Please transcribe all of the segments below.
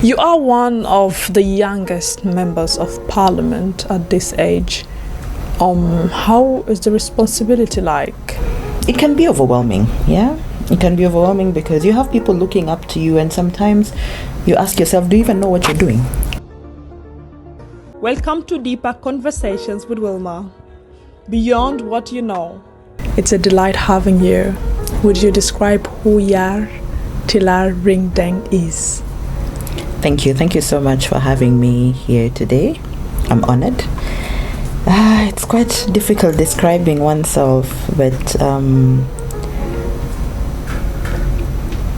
You are one of the youngest members of parliament at this age. How is the responsibility like? It can be overwhelming, yeah? It can be overwhelming because you have people looking up to you, and sometimes you ask yourself, do you even know what you're doing? Welcome to Deeper Conversations with Willma. Beyond what you know. It's a delight having you. Would you describe who Yar Telar Ringdeng is? Thank you. Thank you so much for having me here today. I'm honored. It's quite difficult describing oneself, but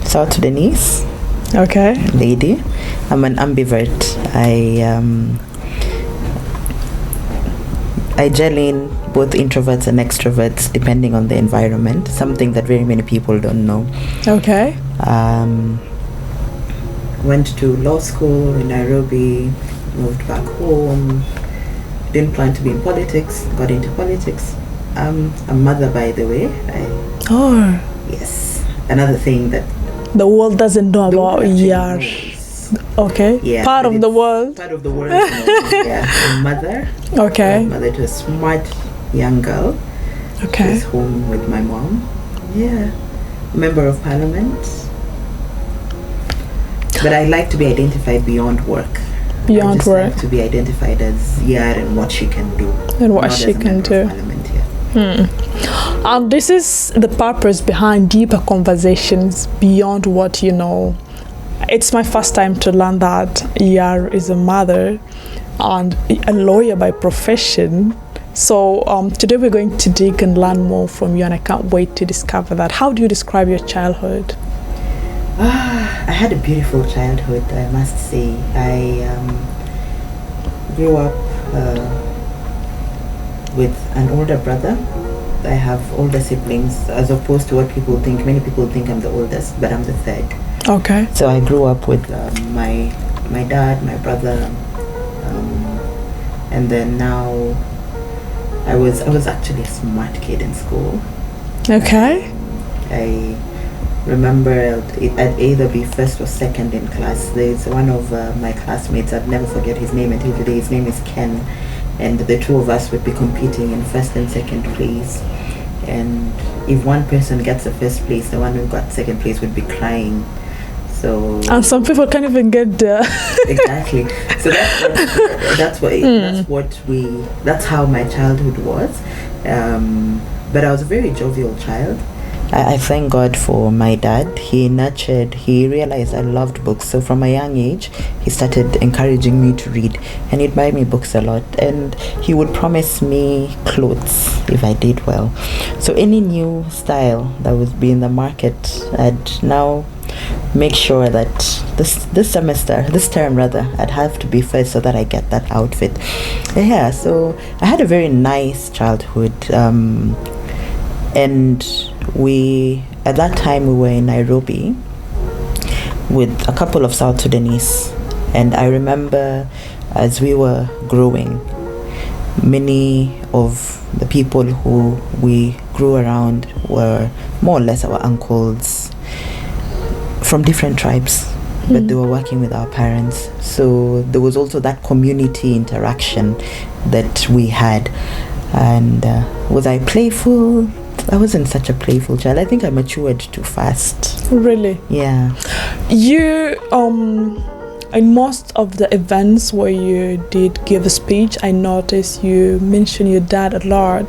South Sudanese. Okay. Lady. I'm an ambivert. I gel in both introverts and extroverts depending on the environment, something that very many people don't know. Okay. Went to law school in Nairobi, moved back home, didn't plan to be in politics, got into politics. I'm a mother, by the way. Yes. Another thing that the world doesn't know about Yar. Okay. Yeah, part of the world. Part of the world. Yeah. A mother. Okay. Mother to a smart young girl. Okay. She's home with my mom. Yeah. Member of parliament. But I like to be identified beyond work. Beyond work. Like to be identified as Yar and what she can do. And what she can do. And this is the purpose behind Deeper Conversations Beyond What You Know. It's my first time to learn that Yar is a mother and a lawyer by profession. So today we're going to dig and learn more from you, and I can't wait to discover that. How do you describe your childhood? I had a beautiful childhood, I must say. I grew up with an older brother. I have older siblings, as opposed to what people think. Many people think I'm the oldest, but I'm the third. Okay. So I grew up with my dad, my brother, and then now I was actually a smart kid in school. Okay. I remember I'd either be first or second in class. There's one of my classmates, I'd never forget his name until today. His name is Ken, and the two of us would be competing in first and second place. And if one person gets the first place, the one who got second place would be crying. So and some people can't even get there. Exactly. So that's how my childhood was. But I was a very jovial child. I thank God for my dad. He realized I loved books. So from a young age, he started encouraging me to read. And he'd buy me books a lot. And he would promise me clothes if I did well. So any new style that would be in the market, I'd now make sure that this term I'd have to be first so that I get that outfit. Yeah, so I had a very nice childhood. And at that time we were in Nairobi with a couple of South Sudanese, and I remember as we were growing, many of the people who we grew around were more or less our uncles from different tribes, but they were working with our parents. So there was also that community interaction that we had. And was I playful? I wasn't such a playful child. I think I matured too fast. Really? Yeah. You, in most of the events where you did give a speech, I noticed you mentioned your dad a lot.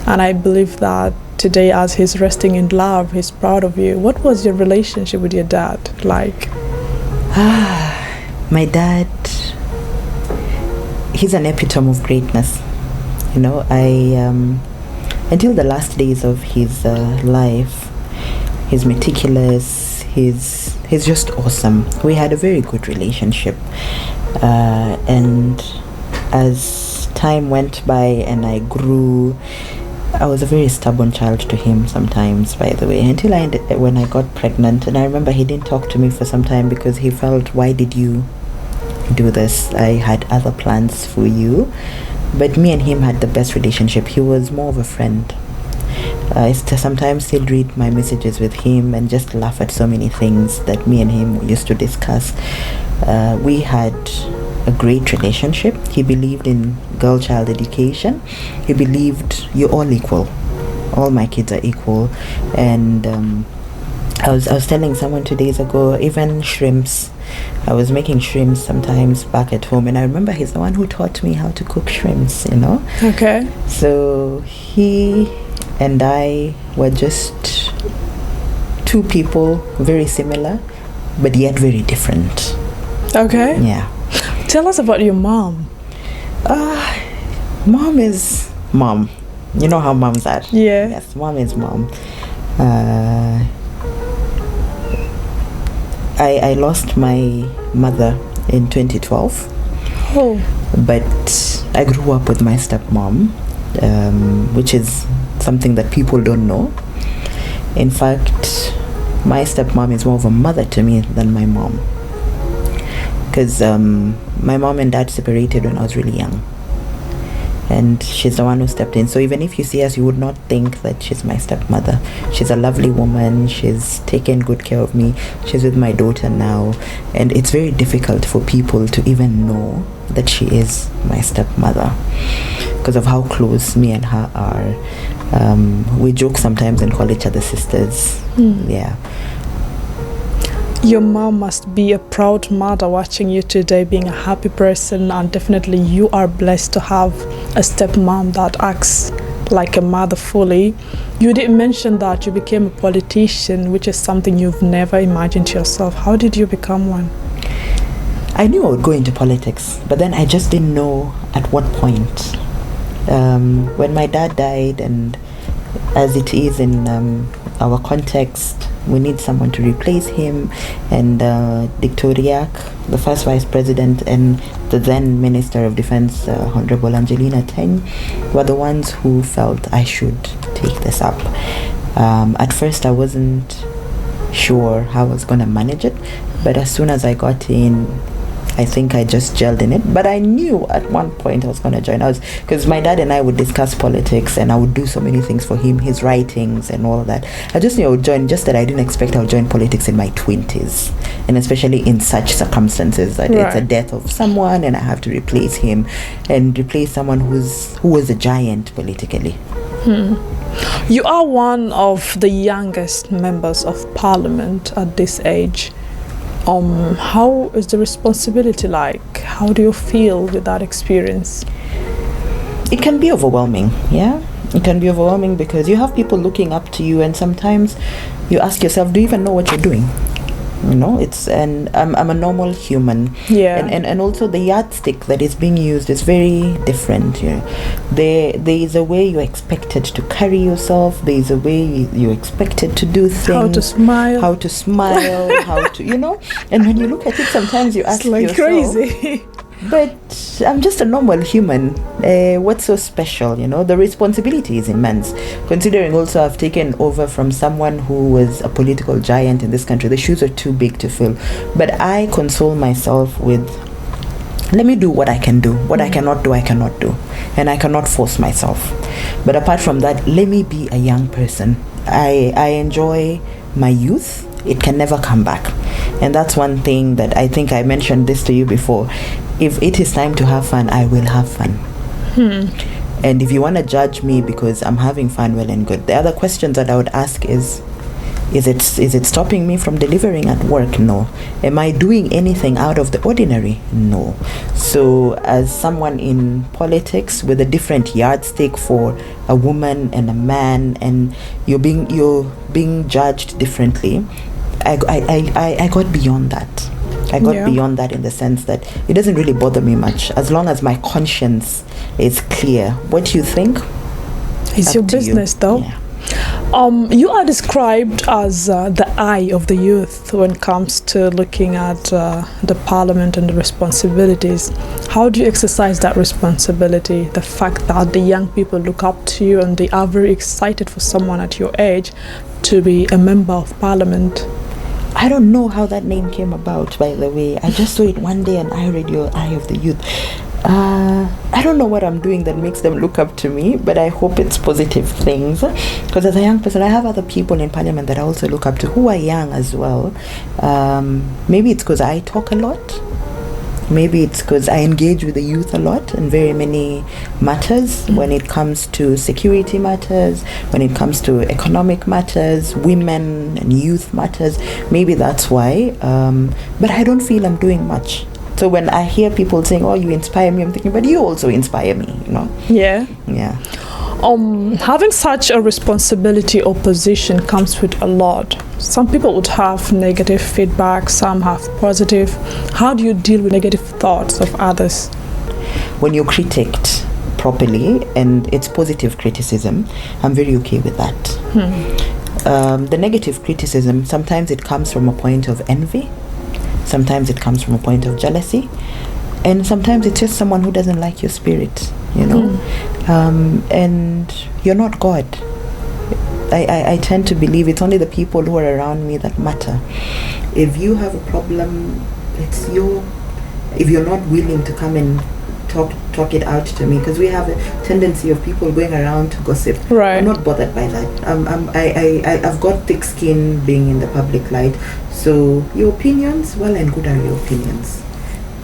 And I believe that today, as he's resting in love, he's proud of you. What was your relationship with your dad like? My dad, he's an epitome of greatness. You know, until the last days of his life, he's meticulous, he's just awesome. We had a very good relationship, and as time went by and I grew, I was a very stubborn child to him sometimes, by the way, until when I got pregnant. And I remember he didn't talk to me for some time because he felt, why did you do this? I had other plans for you. But me and him had the best relationship. He was more of a friend. I sometimes still read my messages with him and just laugh at so many things that me and him used to discuss. We had a great relationship. He believed in girl-child education. He believed you're all equal. All my kids are equal. And I was telling someone 2 days ago, even shrimps. I was making shrimps sometimes back at home, and I remember he's the one who taught me how to cook shrimps, you know. Okay. So he and I were just two people, very similar, but yet very different. Okay. Yeah. Tell us about your mom. Mom is mom. You know how moms are. Yeah. Yes, mom is mom. I lost my mother in 2012. Oh. But I grew up with my stepmom, which is something that people don't know. In fact, my stepmom is more of a mother to me than my mom. Because my mom and dad separated when I was really young. And she's the one who stepped in. So even if you see us, you would not think that she's my stepmother. She's a lovely woman. She's taken good care of me. She's with my daughter now. And it's very difficult for people to even know that she is my stepmother because of how close me and her are. We joke sometimes and call each other sisters. Yeah. Your mom must be a proud mother watching you today, being a happy person, and definitely you are blessed to have a stepmom that acts like a mother fully. You did mention that you became a politician, which is something you've never imagined to yourself. How did you become one? I knew I would go into politics, but then I just didn't know at what point. When my dad died, and as it is in our context, we need someone to replace him, and Dictoriac, the first vice president, and the then Minister of Defense, Honorable Angelina Teng, were the ones who felt I should take this up. At first I wasn't sure how I was going to manage it, but as soon as I got in, I think I just gelled in it. But I knew at one point I was going to join. Because my dad and I would discuss politics, and I would do so many things for him, his writings and all of that. I just knew I would join, just that I didn't expect I would join politics in my 20s, and especially in such circumstances that it's a death of someone and I have to replace him and replace someone who was a giant politically. You are one of the youngest members of parliament at this age. How is the responsibility like? How do you feel with that experience? It can be overwhelming, yeah? It can be overwhelming because you have people looking up to you, and sometimes you ask yourself, do you even know what you're doing? You know, and I'm a normal human. Yeah. And also the yardstick that is being used is very different. You know, there is a way you're expected to carry yourself. There is a way you're expected to do things. How to smile. How to, you know. And when you look at it, sometimes you ask like yourself, crazy. but I'm just a normal human. What's so special? You know, the responsibility is immense. Considering also I've taken over from someone who was a political giant in this country. The shoes are too big to fill. But I console myself with, let me do what I can do. What I cannot do, I cannot do. And I cannot force myself. But apart from that, let me be a young person. I enjoy my youth. It can never come back. And that's one thing that I think I mentioned this to you before. If it is time to have fun, I will have fun. And if you want to judge me because I'm having fun, well and good. The other questions that I would ask is it stopping me from delivering at work? No. Am I doing anything out of the ordinary? No. So as someone in politics with a different yardstick for a woman and a man, and you're being judged differently, I got beyond that. I got beyond that in the sense that it doesn't really bother me much as long as my conscience is clear. What you think? It's your business, though. Yeah. You are described as the eye of the youth when it comes to looking at the parliament and the responsibilities. How do you exercise that responsibility? The fact that the young people look up to you and they are very excited for someone at your age to be a member of parliament. I don't know how that name came about, by the way. I just saw it one day on iRadio, Eye of the Youth. I don't know what I'm doing that makes them look up to me, but I hope it's positive things. Because as a young person, I have other people in parliament that I also look up to who are young as well. Maybe it's because I talk a lot. Maybe it's because I engage with the youth a lot in very many matters, when it comes to security matters, when it comes to economic matters, women and youth matters. Maybe that's why. But I don't feel I'm doing much. So when I hear people saying, "Oh, you inspire me," I'm thinking, but you also inspire me, you know? Yeah. Yeah. Having such a responsibility or position comes with a lot. Some people would have negative feedback, some have positive. How do you deal with negative thoughts of others? When you're critiqued properly and it's positive criticism, I'm very okay with that. The negative criticism, sometimes it comes from a point of envy, sometimes it comes from a point of jealousy, and sometimes it's just someone who doesn't like your spirit, you know. And you're not God. I tend to believe it's only the people who are around me that matter. If you have a problem, if you're not willing to come and talk it out to me, because we have a tendency of people going around to gossip. Right. I'm not bothered by that. I've got thick skin being in the public light. So your opinions, well and good are your opinions.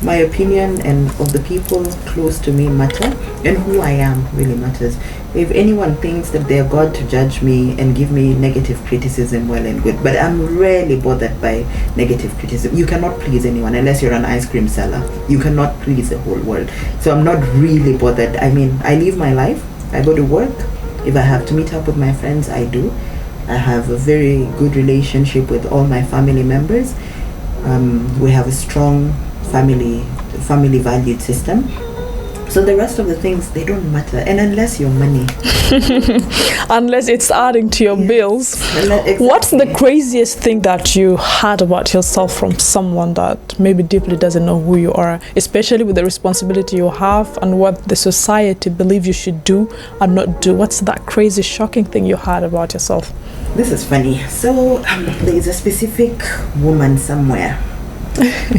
My opinion and of the people close to me matter, and who I am really matters. If anyone thinks that they're God to judge me and give me negative criticism, well and good. But I'm rarely bothered by negative criticism. You cannot please anyone unless you're an ice cream seller. You cannot please the whole world. So I'm not really bothered. I mean, I live my life. I go to work. If I have to meet up with my friends, I do. I have a very good relationship with all my family members. We have a strong family valued system. So the rest of the things, they don't matter. And unless your money, unless it's adding to your bills. Exactly. What's the craziest thing that you heard about yourself from someone that maybe deeply doesn't know who you are, especially with the responsibility you have and what the society believes you should do and not do? What's that crazy, shocking thing you heard about yourself? This is funny. So there's a specific woman somewhere.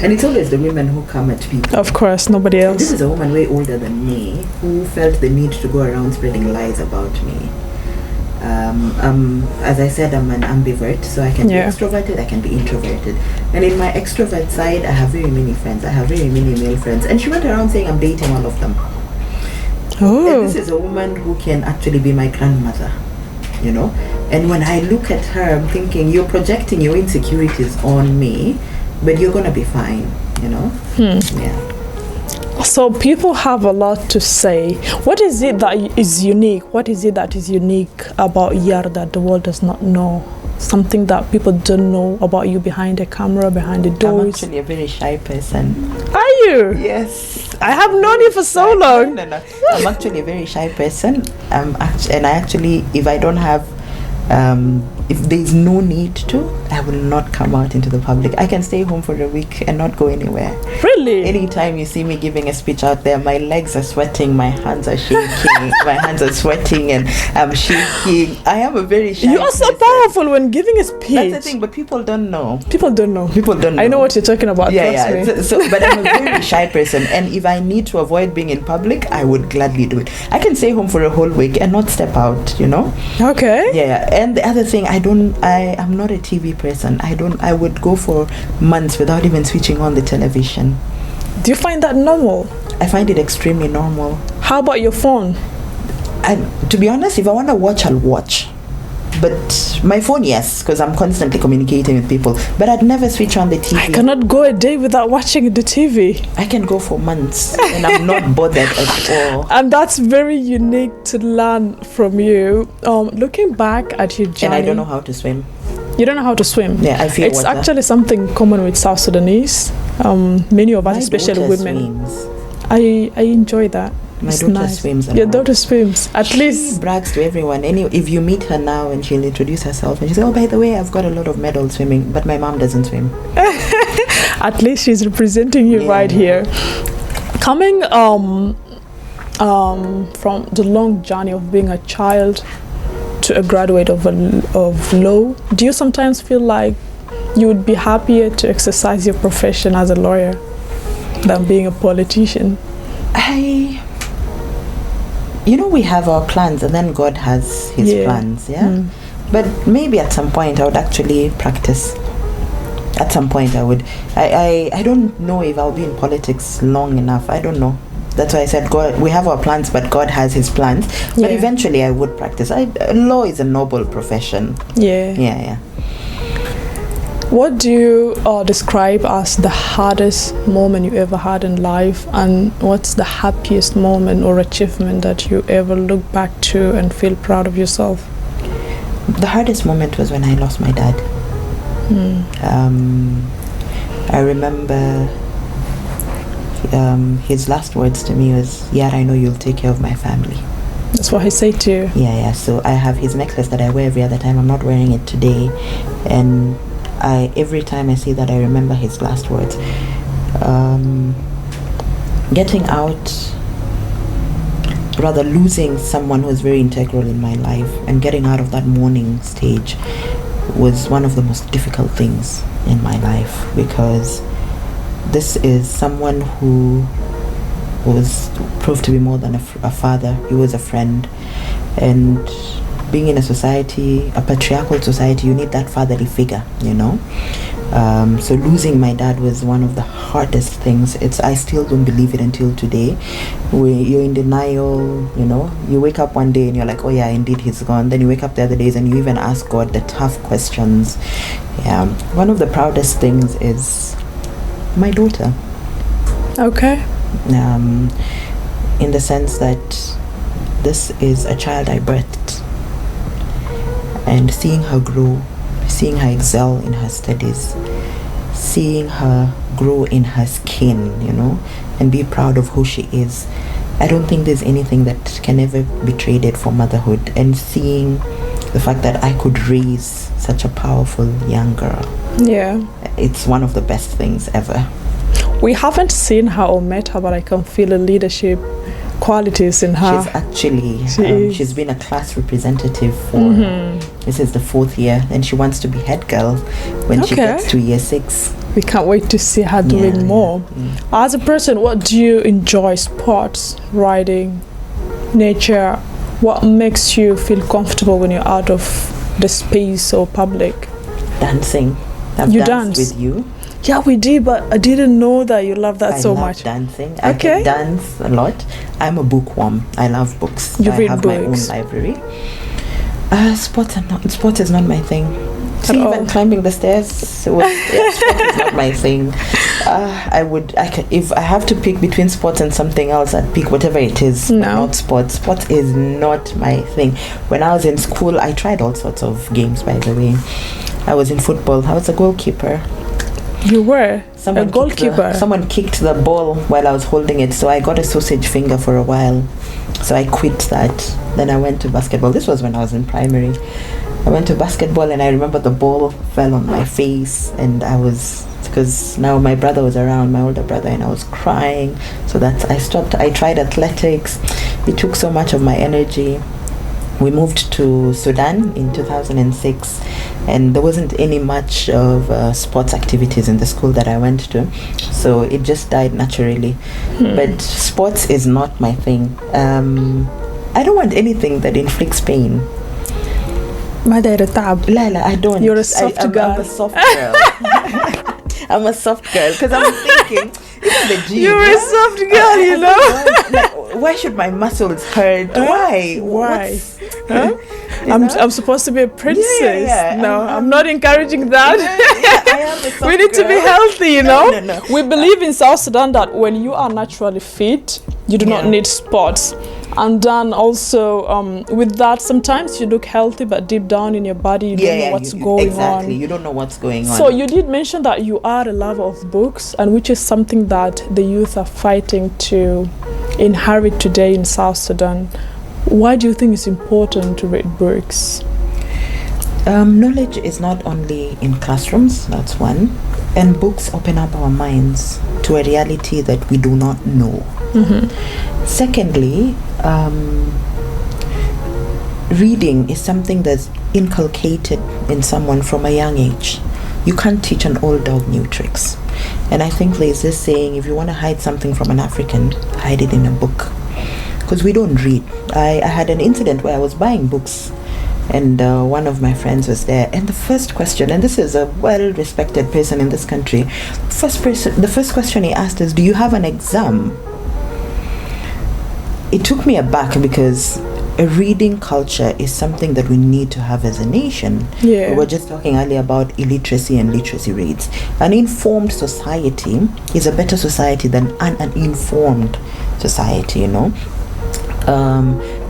And it's always the women who come at people. Of course, nobody else. This is a woman way older than me who felt the need to go around spreading lies about me. As I said, I'm an ambivert, so I can be extroverted, I can be introverted. And in my extrovert side, I have very many friends. I have very many male friends. And she went around saying I'm dating all of them. Oh. And this is a woman who can actually be my grandmother, you know. And when I look at her, I'm thinking, you're projecting your insecurities on me, but you're gonna be fine, you know. Yeah. So people have a lot to say. What is it that is unique? What is it that is unique about Yar that the world does not know? Something that people don't know about you behind the camera, behind the doors? I'm actually a very shy person. Are you? Yes. I have known you for so long. No. I'm actually a very shy person. And I actually, if I don't have if there's no need to, I will not come out into the public. I can stay home for a week and not go anywhere. Really? Anytime you see me giving a speech out there, my legs are sweating, my hands are shaking, my hands are sweating and I'm shaking. I am a very shy You are so person. powerful when giving a speech. That's the thing, but people don't know. People don't know. I know what you're talking about. Yeah. Trust me. So, but I'm a very shy person, and if I need to avoid being in public, I would gladly do it. I can stay home for a whole week and not step out, you know. Okay. Yeah. And the other thing, I'm not a TV person. I would go for months without even switching on the television. Do you find that normal? I find it extremely normal. How about your phone? To be honest, if I want to watch, I'll watch. But my phone, yes, because I'm constantly communicating with people. But I'd never switch on the TV. I cannot go a day without watching the TV. I can go for months and I'm not bothered at all. And that's very unique to learn from you. Looking back at your journey. And I don't know how to swim. You don't know how to swim? Yeah, I feel it's water. Actually something common with South Sudanese. Many of us, My especially daughter women. Swims. I enjoy that. My it's daughter nice. swims. Your daughter swims. At she least brags to everyone. If you meet her now and she'll introduce herself and she'll say, "Oh, by the way, I've got a lot of medals swimming, but my mom doesn't swim." at least she's representing you right here. Coming from the long journey of being a child to a graduate of law, do you sometimes feel like you would be happier to exercise your profession as a lawyer than being a politician? We have our plans and then God has his plans, yeah? But maybe at some point I would actually practice. At some point I would. I don't know if I'll be in politics long enough. I don't know. That's why I said God. We have our plans, but God has His plans. But eventually, I would practice. Law is a noble profession. Yeah. What do you describe as the hardest moment you ever had in life, and what's the happiest moment or achievement that you ever look back to and feel proud of yourself? The hardest moment was when I lost my dad. I remember his last words to me was, "Yeah, I know you'll take care of my family." That's what he said to you? Yeah. So I have his necklace that I wear every other time. I'm not wearing it today, and every time I see that, I remember his last words. Getting out, rather losing someone who was very integral in my life, and getting out of that mourning stage was one of the most difficult things in my life, because this is someone who was proved to be more than a father. He was a friend, and being in a society, a patriarchal society, you need that fatherly figure, you know. So losing my dad was one of the hardest things. I still don't believe it until today. You're in denial, you know. You wake up one day and you're like, oh yeah, indeed he's gone. Then you wake up the other days and you even ask God the tough questions. Yeah. One of the proudest things is my daughter. Okay. In the sense that this is a child I birthed, and seeing her grow, seeing her excel in her studies, seeing her grow in her skin, you know, and be proud of who she is. I don't think there's anything that can ever be traded for motherhood, and seeing the fact that I could raise such a powerful young girl. Yeah. It's one of the best things ever. We haven't seen her or met her, but I can feel the leadership qualities in her. She's actually, she's been a class representative for, this is the 4th year, and she wants to be head girl when she gets to year 6. We can't wait to see her doing more. As a person, what do you enjoy? Sports, riding, nature? What makes you feel comfortable when you're out of the space or public? Dancing. I've danced with you. Yeah, we did, but I didn't know that you love that so much. I love dancing. I can dance a lot. I'm a bookworm. I love books. You read have books. My own library. Sport is not my thing. See, even climbing the stairs, sport is not my thing. If I have to pick between sports and something else, I'd pick whatever it is. No. Not sports. Sport is not my thing. When I was in school, I tried all sorts of games, by the way. I was in football. I was a goalkeeper. You were a goalkeeper? Someone kicked the ball while I was holding it, so I got a sausage finger for a while. So I quit that. Then I went to basketball. This was when I was in primary. I went to basketball, and I remember the ball fell on my face, and because now my brother was around, my older brother, and I was crying. So I stopped. I tried athletics. It took so much of my energy. We moved to Sudan in 2006, and there wasn't any much of sports activities in the school that I went to, so it just died naturally. But sports is not my thing. I don't want anything that inflicts pain. Lila, I don't. You're a soft girl. I'm a soft girl. I'm a soft girl because I'm thinking, the gym. You're a soft girl, you know. Why should my muscles hurt? Why? Huh? I'm supposed to be a princess. Yeah. No, I'm not encouraging that. I am a soft we need girl. to be healthy, you know. No. We believe in South Sudan that when you are naturally fit, you do not need sports. And then also with that, sometimes you look healthy, but deep down in your body, you don't know what's going on. Exactly, you don't know what's going on. So you did mention that you are a lover of books, and which is something that the youth are fighting to inherit today in South Sudan. Why do you think it's important to read books? Knowledge is not only in classrooms, that's one. And books open up our minds to a reality that we do not know. Secondly, reading is something that's inculcated in someone from a young age. You can't teach an old dog new tricks. And I think there's this saying, if you want to hide something from an African, hide it in a book. Because we don't read. I had an incident where I was buying books and one of my friends was there, and the first question, and this is a well-respected person in this country, the first question he asked is, do you have an exam? It took me aback because a reading culture is something that we need to have as a nation. Yeah. We were just talking earlier about illiteracy and literacy rates. An informed society is a better society than an uninformed society, you know.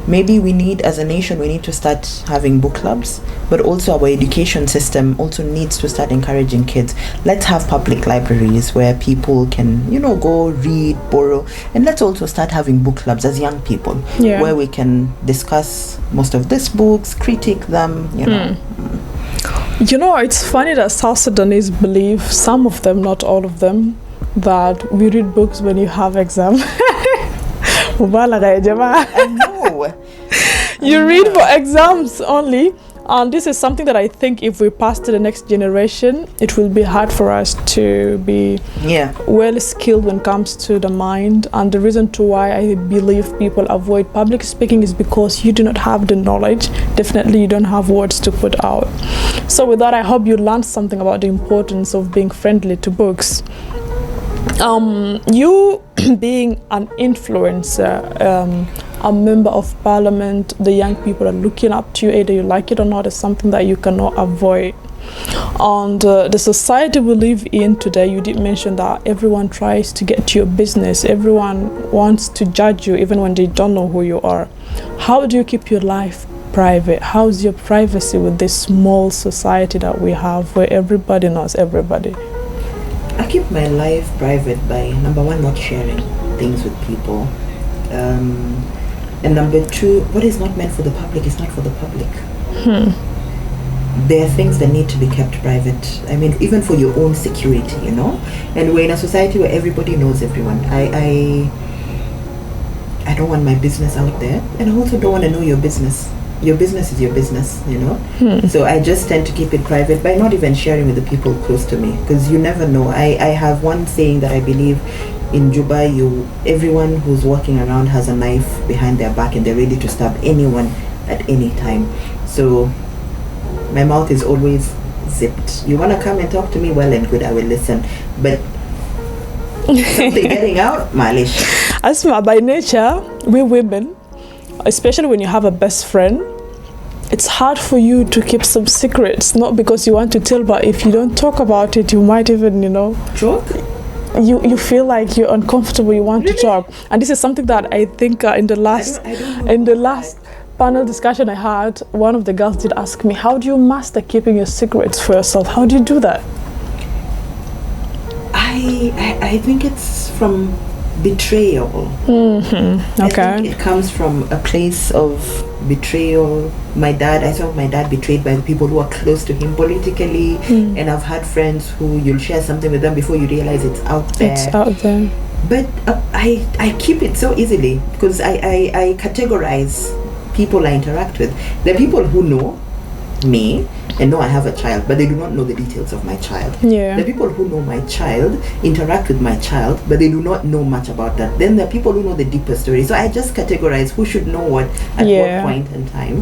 Maybe we need, as a nation, we need to start having book clubs, but also our education system also needs to start encouraging kids. Let's have public libraries where people can, you know, go read, borrow, and let's also start having book clubs as young people, where we can discuss most of these books, critique them, you know. You know, it's funny that South Sudanese believe, some of them, not all of them, that we read books when you have exam. I know. You read for exams only, and this is something that I think if we pass to the next generation, it will be hard for us to be well skilled when it comes to the mind. And the reason to why I believe people avoid public speaking is because you do not have the knowledge. Definitely you don't have words to put out. So with that, I hope you learned something about the importance of being friendly to books. You being an influencer, a member of parliament, the young people are looking up to you, either you like it or not, is something that you cannot avoid. And the society we live in today, you did mention that everyone tries to get to your business. Everyone wants to judge you even when they don't know who you are. How do you keep your life private? How's your privacy with this small society that we have where everybody knows everybody? I keep my life private by, number one, not sharing things with people. And number two, what is not meant for the public is not for the public. There are things that need to be kept private. I mean, even for your own security, you know? And we're in a society where everybody knows everyone. I don't want my business out there, and I also don't want to know your business. Your business is your business, you know? So I just tend to keep it private by not even sharing with the people close to me, because you never know. I have one saying that I believe in Juba, everyone who's walking around has a knife behind their back and they're ready to stab anyone at any time. So my mouth is always zipped. You want to come and talk to me, well and good, I will listen. But something getting out, malish. Asma, by nature, we women, especially when you have a best friend, it's hard for you to keep some secrets, not because you want to tell, but if you don't talk about it, you might even, you know, Joke? You feel like you're uncomfortable, you want to talk. And this is something that I think in the last panel discussion I had, one of the girls did ask me, how do you master keeping your secrets for yourself? How do you do that? I think it's from betrayal. Okay. I think it comes from a place of betrayal. I saw my dad betrayed by the people who are close to him politically, and I've had friends who you'll share something with them before you realize it's out there. It's out there. But I keep it so easily because I categorize people I interact with. There are people who know me and know I have a child, but they do not know the details of my child. Yeah. The people who know my child interact with my child, but they do not know much about that. Then there are people who know the deeper story. So I just categorize who should know what at what point in time.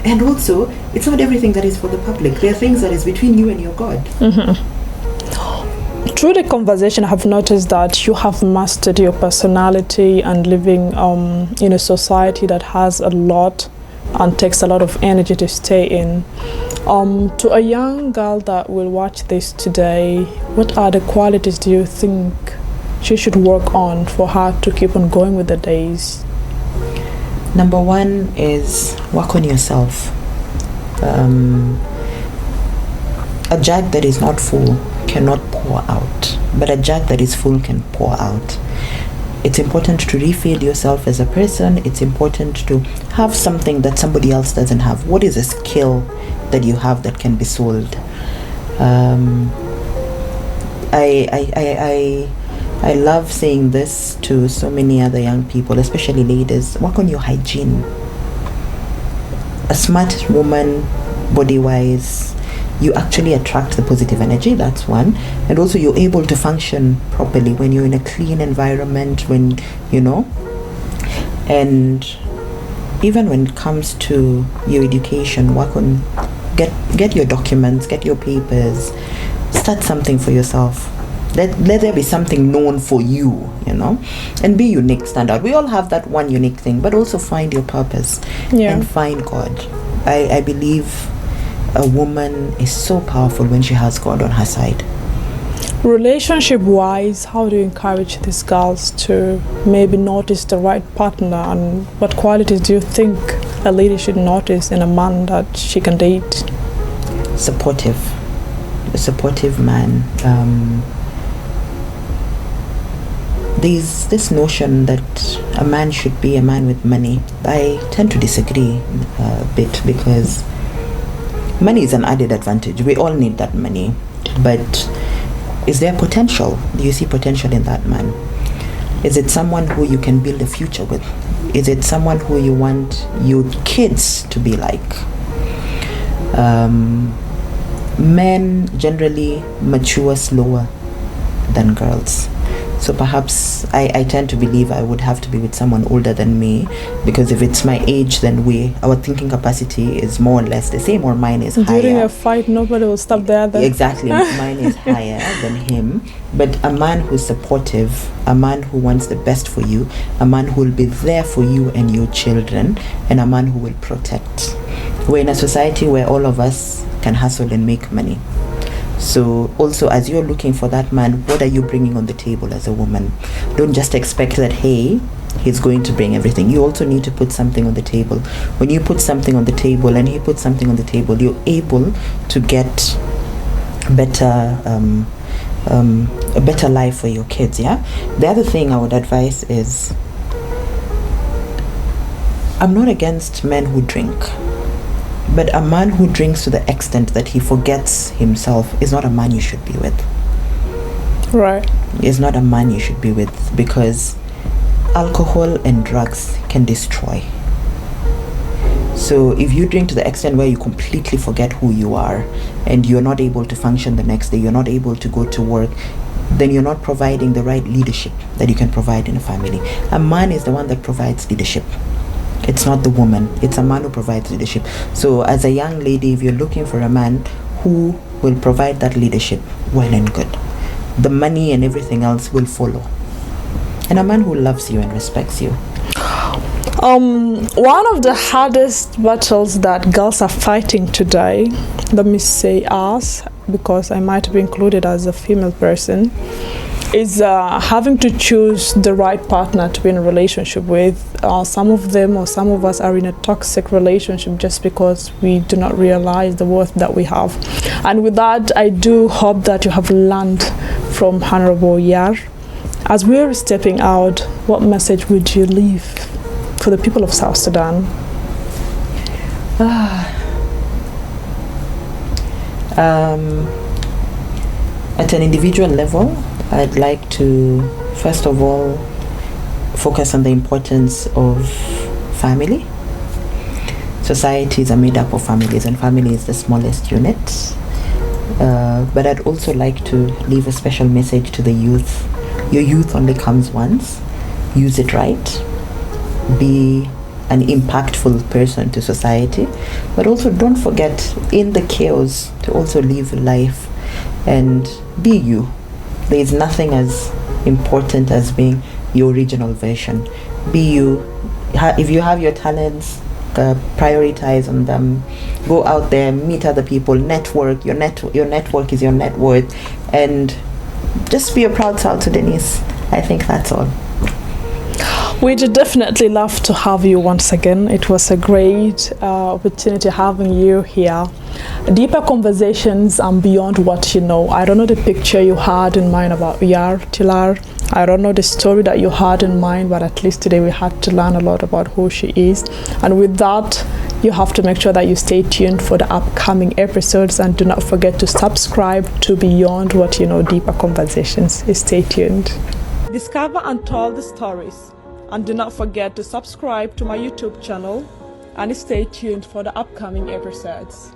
And also, it's not everything that is for the public. There are things that is between you and your God. Through the conversation, I have noticed that you have mastered your personality and living in a society that has a lot and takes a lot of energy to stay in. To a young girl that will watch this today, what are the qualities do you think she should work on for her to keep on going with the days? Number one is work on yourself. A jug that is not full cannot pour out, but a jug that is full can pour out. It's important to refill yourself as a person. It's important to have something that somebody else doesn't have. What is a skill that you have that can be sold? I love saying this to so many other young people, especially ladies. Work on your hygiene. A smart woman, body-wise, you actually attract the positive energy, that's one. And also you're able to function properly when you're in a clean environment, when, you know. And even when it comes to your education, work on, get your documents, get your papers, start something for yourself. Let there be something known for you, and be unique, stand out. We all have that one unique thing, but also find your purpose and find God. I believe a woman is so powerful when she has God on her side. Relationship wise, how do you encourage these girls to maybe notice the right partner, and what qualities do you think a lady should notice in a man that she can date? Supportive. A supportive man. There's this notion that a man should be a man with money. I tend to disagree a bit, because money is an added advantage. We all need that money. But is there potential? Do you see potential in that man? Is it someone who you can build a future with? Is it someone who you want your kids to be like? Men generally mature slower than girls. So perhaps I tend to believe I would have to be with someone older than me, because if it's my age, then our thinking capacity is more or less the same, or mine is higher. During a fight, nobody will stop the other. Exactly, mine is higher than him. But a man who's supportive, a man who wants the best for you, a man who will be there for you and your children, and a man who will protect. We're in a society where all of us can hustle and make money. So also, as you're looking for that man, what are you bringing on the table as a woman? Don't just expect that, hey, he's going to bring everything. You also need to put something on the table. When you put something on the table and he puts something on the table, you're able to get a better life for your kids. Yeah. The other thing I would advise is, I'm not against men who drink. But a man who drinks to the extent that he forgets himself is not a man you should be with. Right. Is not a man you should be with, because alcohol and drugs can destroy. So if you drink to the extent where you completely forget who you are, and you're not able to function the next day, you're not able to go to work, then you're not providing the right leadership that you can provide in a family. A man is the one that provides leadership. It's not the woman. It's a man who provides leadership. So as a young lady, if you're looking for a man who will provide that leadership, well and good. The money and everything else will follow. And a man who loves you and respects you. One of the hardest battles that girls are fighting today, let me say us, because I might be included as a female person, is having to choose the right partner to be in a relationship with. Some of them, or some of us, are in a toxic relationship just because we do not realize the worth that we have. And with that, I do hope that you have learned from Honorable Yar. As we're stepping out, what message would you leave for the people of South Sudan? At an individual level, I'd like to, first of all, focus on the importance of family. Societies are made up of families, and family is the smallest unit. But I'd also like to leave a special message to the youth. Your youth only comes once. Use it right. Be an impactful person to society. But also don't forget, in the chaos, to also live life and be you. There is nothing as important as being your original version. Be you. If you have your talents, prioritize on them. Go out there, meet other people, network. Your network is your net worth, and just be a proud South Sudanese. I think that's all. We'd definitely love to have you once again. It was a great opportunity having you here. Deeper conversations and beyond what you know. I don't know the picture you had in mind about Telar. I don't know the story that you had in mind, but at least today we had to learn a lot about who she is. And with that, you have to make sure that you stay tuned for the upcoming episodes, and do not forget to subscribe to Beyond What You Know Deeper Conversations. Stay tuned. Discover and tell the stories. And do not forget to subscribe to my YouTube channel and stay tuned for the upcoming episodes.